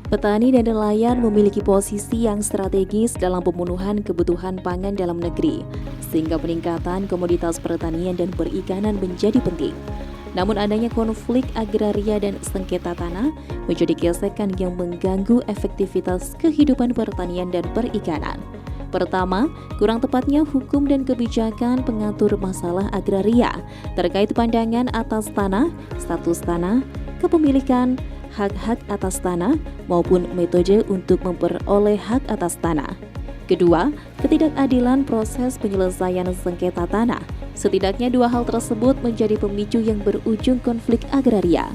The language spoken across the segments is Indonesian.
Petani dan nelayan memiliki posisi yang strategis dalam pemenuhan kebutuhan pangan dalam negeri, sehingga peningkatan komoditas pertanian dan perikanan menjadi penting. Namun adanya konflik agraria dan sengketa tanah menjadi gesekan yang mengganggu efektivitas kehidupan pertanian dan perikanan. Pertama, kurang tepatnya hukum dan kebijakan pengatur masalah agraria terkait pandangan atas tanah, status tanah, kepemilikan, hak-hak atas tanah, maupun metode untuk memperoleh hak atas tanah. Kedua, ketidakadilan proses penyelesaian sengketa tanah. Setidaknya dua hal tersebut menjadi pemicu yang berujung konflik agraria.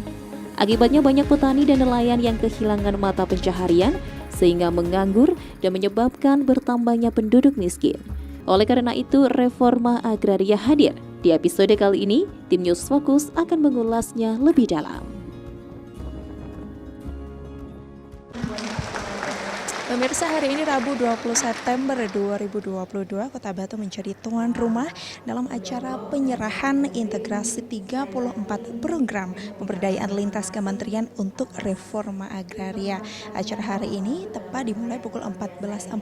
Akibatnya banyak petani dan nelayan yang kehilangan mata pencaharian sehingga menganggur dan menyebabkan bertambahnya penduduk miskin. Oleh karena itu, reforma agraria hadir. Di episode kali ini, tim News Focus akan mengulasnya lebih dalam. Pemirsa, hari ini Rabu 20 September 2022, Kota Batu menjadi tuan rumah dalam acara penyerahan integrasi 34 program pemberdayaan lintas kementerian untuk reforma agraria. Acara hari ini tepat dimulai pukul 14.40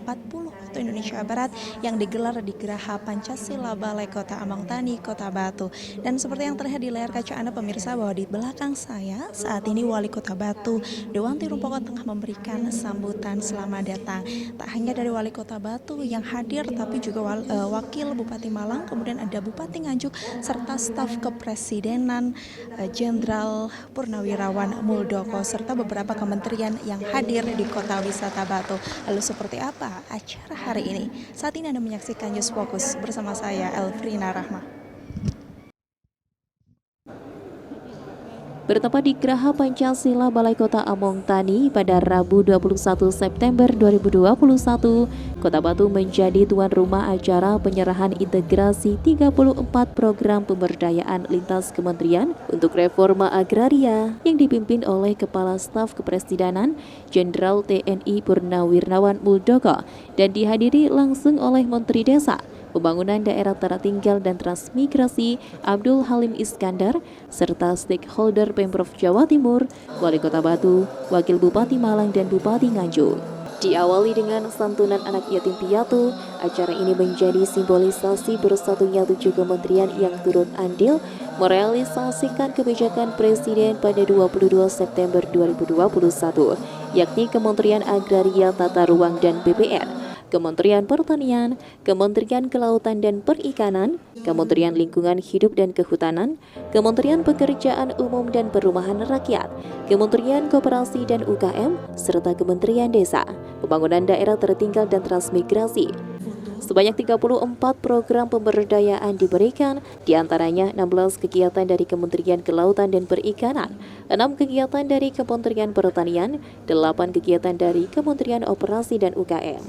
waktu Indonesia Barat yang digelar di Geraha Pancasila Balai Kota Amangtani, Kota Batu. Dan seperti yang terlihat di layar kaca Anda pemirsa, bahwa di belakang saya saat ini Wali Kota Batu, Dewanti Rumpoko, tengah memberikan sambutan selamat datang. Tak hanya dari Wali Kota Batu yang hadir, tapi juga Wakil Bupati Malang, kemudian ada Bupati Nganjuk, serta staf kepresidenan Jenderal Purnawirawan Muldoko, serta beberapa kementerian yang hadir di Kota Wisata Batu. Lalu seperti apa acara hari ini? Saat ini Anda menyaksikan News Focus bersama saya, Elfrina Rahma. Bertempat di Geraha Pancasila Balai Kota Amangtani pada Rabu 21 September 2021, Kota Batu menjadi tuan rumah acara penyerahan integrasi 34 program pemberdayaan lintas kementerian untuk reforma agraria yang dipimpin oleh Kepala Staf Kepresidenan Jenderal TNI Purnawirawan Muldoko dan dihadiri langsung oleh Menteri Desa, Pembangunan Daerah Tertinggal dan Transmigrasi Abdul Halim Iskandar, serta stakeholder Pemprov Jawa Timur, Wali Kota Batu, Wakil Bupati Malang dan Bupati Nganjuk. Diawali dengan santunan anak yatim piatu, acara ini menjadi simbolisasi bersatunya 7 kementerian yang turut andil merealisasikan kebijakan Presiden pada 22 September 2021, yakni Kementerian Agraria, Tata Ruang dan BPN, Kementerian Pertanian, Kementerian Kelautan dan Perikanan, Kementerian Lingkungan Hidup dan Kehutanan, Kementerian Pekerjaan Umum dan Perumahan Rakyat, Kementerian Koperasi dan UKM, serta Kementerian Desa, Pembangunan Daerah Tertinggal dan Transmigrasi. Sebanyak 34 program pemberdayaan diberikan, diantaranya 16 kegiatan dari Kementerian Kelautan dan Perikanan, 6 kegiatan dari Kementerian Pertanian, 8 kegiatan dari Kementerian Operasi dan UKM.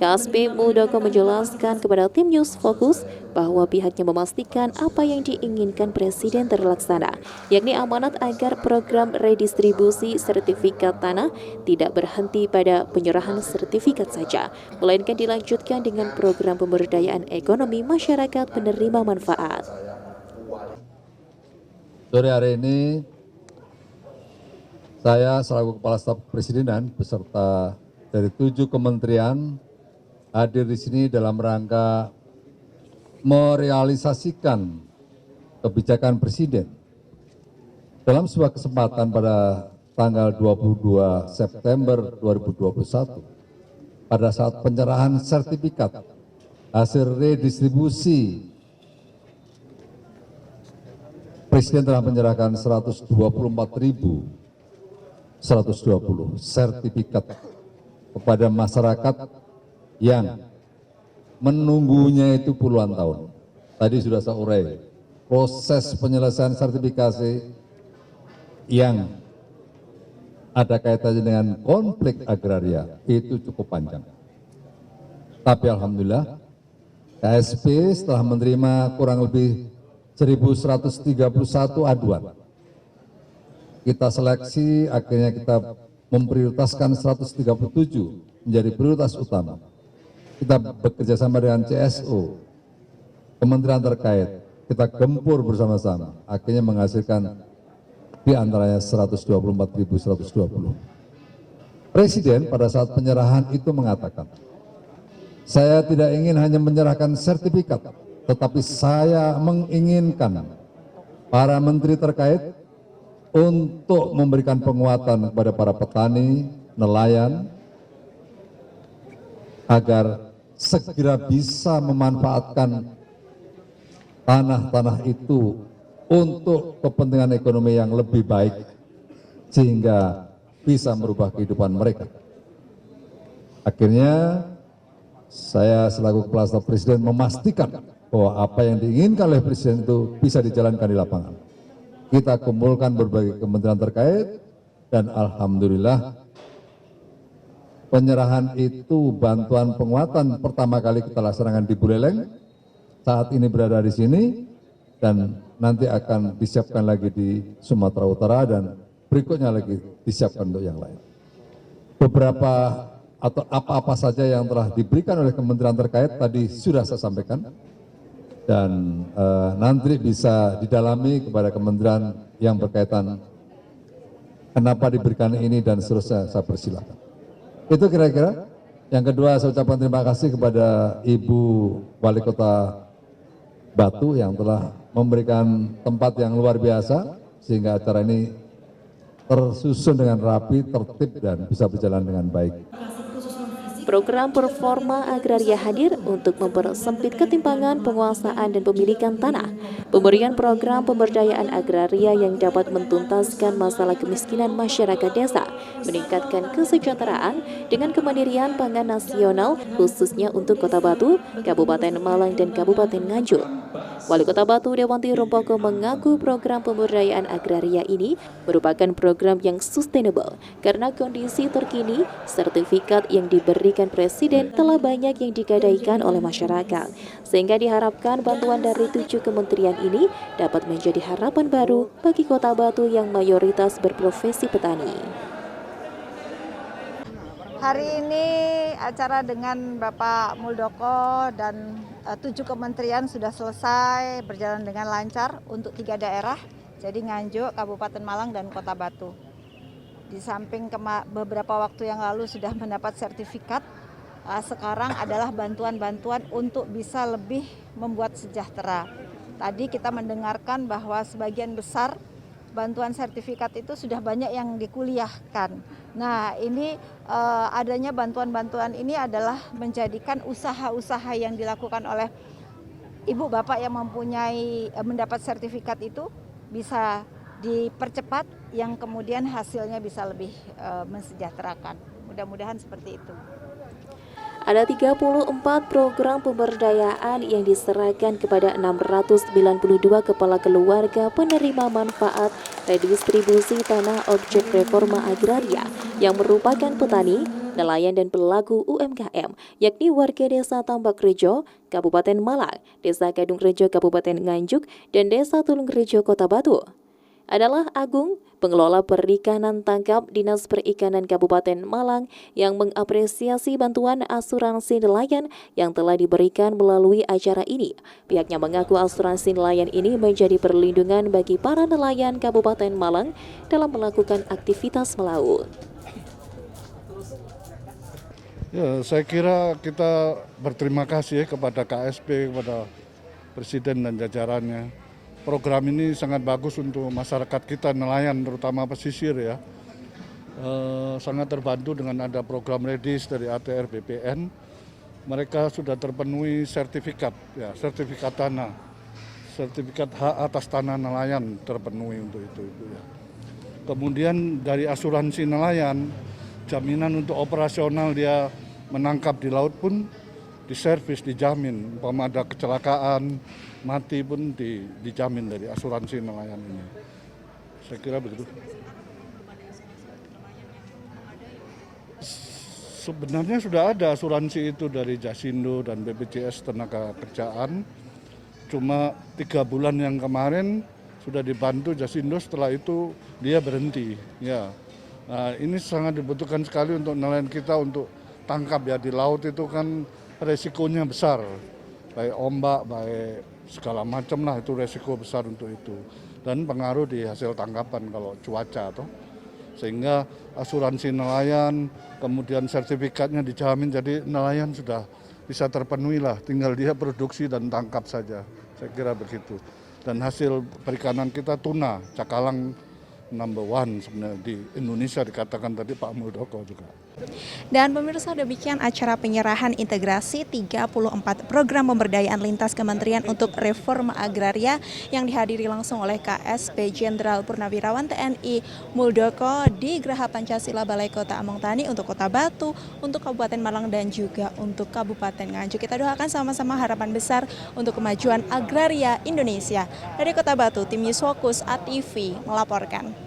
KSP Muldoko menjelaskan kepada tim News Focus bahwa pihaknya memastikan apa yang diinginkan Presiden terlaksana, yakni amanat agar program redistribusi sertifikat tanah tidak berhenti pada penyerahan sertifikat saja, melainkan dilanjutkan dengan program pemberdayaan ekonomi masyarakat penerima manfaat. Sore hari ini, saya selaku Kepala Staf Kepresidenan beserta dari 7 kementerian hadir di sini dalam rangka merealisasikan kebijakan Presiden. Dalam sebuah kesempatan pada tanggal 22 September 2021, pada saat penyerahan sertifikat hasil redistribusi, Presiden telah menyerahkan 124.120 sertifikat kepada masyarakat yang menunggunya itu puluhan tahun. Tadi sudah saya urai, proses penyelesaian sertifikasi yang ada kaitannya dengan konflik agraria itu cukup panjang. Tapi alhamdulillah, KSP setelah menerima kurang lebih 1.131 aduan, kita seleksi, akhirnya kita memprioritaskan 137 menjadi prioritas utama. Kita bekerja sama dengan CSO, kementerian terkait, kita gempur bersama-sama, akhirnya menghasilkan di antaranya 124.120. Presiden pada saat penyerahan itu mengatakan, saya tidak ingin hanya menyerahkan sertifikat, tetapi saya menginginkan para menteri terkait untuk memberikan penguatan kepada para petani, nelayan, agar segera bisa memanfaatkan tanah-tanah itu untuk kepentingan ekonomi yang lebih baik, sehingga bisa merubah kehidupan mereka. Akhirnya, saya selaku Kepala Staf Presiden memastikan bahwa apa yang diinginkan oleh Presiden itu bisa dijalankan di lapangan. Kita kumpulkan berbagai kementerian terkait, dan alhamdulillah penyerahan itu, bantuan penguatan pertama kali kita laksanakan di Buleleng, saat ini berada di sini, dan nanti akan disiapkan lagi di Sumatera Utara, dan berikutnya lagi disiapkan untuk yang lain. Beberapa atau apa-apa saja yang telah diberikan oleh kementerian terkait tadi sudah saya sampaikan, dan nanti bisa didalami kepada kementerian yang berkaitan kenapa diberikan ini dan seterusnya, saya persilakan. Itu kira-kira. Yang kedua, saya ucapkan terima kasih kepada Ibu Wali Kota Batu yang telah memberikan tempat yang luar biasa sehingga acara ini tersusun dengan rapi, tertib, dan bisa berjalan dengan baik. Program Performa Agraria hadir untuk mempersempit ketimpangan penguasaan dan pemilikan tanah. Pemberian program pemberdayaan agraria yang dapat mentuntaskan masalah kemiskinan masyarakat desa, meningkatkan kesejahteraan dengan kemandirian pangan nasional khususnya untuk Kota Batu, Kabupaten Malang, dan Kabupaten Nganjuk. Wali Kota Batu Dewanti Rumpoko mengaku program pemberdayaan agraria ini merupakan program yang sustainable karena kondisi terkini sertifikat yang diberikan Presiden telah banyak yang digadaikan oleh masyarakat, sehingga diharapkan bantuan dari 7 kementerian ini dapat menjadi harapan baru bagi Kota Batu yang mayoritas berprofesi petani. Hari ini acara dengan Bapak Muldoko dan 7 kementerian sudah selesai, berjalan dengan lancar untuk 3 daerah, jadi Nganjuk, Kabupaten Malang, dan Kota Batu. Di samping beberapa waktu yang lalu sudah mendapat sertifikat, sekarang adalah bantuan-bantuan untuk bisa lebih membuat sejahtera. Tadi kita mendengarkan bahwa sebagian besar bantuan sertifikat itu sudah banyak yang dikuliahkan. Nah, ini adanya bantuan-bantuan ini adalah menjadikan usaha-usaha yang dilakukan oleh ibu bapak yang mempunyai mendapat sertifikat itu bisa dipercepat, yang kemudian hasilnya bisa lebih mensejahterakan. Mudah-mudahan seperti itu. Ada 34 program pemberdayaan yang diserahkan kepada 692 kepala keluarga penerima manfaat redistribusi tanah objek reforma agraria yang merupakan petani, nelayan, dan pelaku UMKM, yakni warga Desa Tambak Rejo, Kabupaten Malang, Desa Gadung Rejo, Kabupaten Nganjuk, dan Desa Tulung Rejo, Kota Batu. Adalah Agung, pengelola perikanan tangkap Dinas Perikanan Kabupaten Malang, yang mengapresiasi bantuan asuransi nelayan yang telah diberikan melalui acara ini. Pihaknya mengaku asuransi nelayan ini menjadi perlindungan bagi para nelayan Kabupaten Malang dalam melakukan aktivitas melaut. Ya, saya kira kita berterima kasih kepada KSP, kepada Presiden dan jajarannya. Program ini sangat bagus untuk masyarakat kita nelayan, terutama pesisir ya. Sangat terbantu dengan ada program redis dari ATR BPN. Mereka sudah terpenuhi sertifikat, ya, sertifikat tanah, sertifikat hak atas tanah nelayan terpenuhi untuk itu ya. Kemudian dari asuransi nelayan, jaminan untuk operasional dia menangkap di laut pun diservis, dijamin. Umpama ada kecelakaan, mati pun dijamin dari asuransi nelayan ini. Saya kira begitu. Sebenarnya sudah ada asuransi itu dari Jasindo dan BPJS Tenagakerjaan. Cuma 3 bulan yang kemarin sudah dibantu Jasindo, setelah itu dia berhenti. Ya, nah, ini sangat dibutuhkan sekali untuk nelayan kita untuk tangkap ya, di laut itu kan resikonya besar, baik ombak, baik segala macam lah, itu resiko besar untuk itu, dan pengaruh di hasil tangkapan kalau cuaca toh. Sehingga asuransi nelayan, kemudian sertifikatnya dijamin, jadi nelayan sudah bisa terpenuhi lah, tinggal dia produksi dan tangkap saja, saya kira begitu. Dan hasil perikanan kita tuna, cakalang number one sebenarnya di Indonesia, dikatakan tadi Pak Muldoko juga. Dan pemirsa, demikian acara penyerahan integrasi 34 program pemberdayaan lintas kementerian untuk reforma agraria yang dihadiri langsung oleh KSP Jenderal Purnawirawan TNI Muldoko di Geraha Pancasila Balai Kota Among Tani untuk Kota Batu, untuk Kabupaten Malang dan juga untuk Kabupaten Nganjuk. Kita doakan sama-sama harapan besar untuk kemajuan agraria Indonesia. Dari Kota Batu, tim News Focus ATV melaporkan.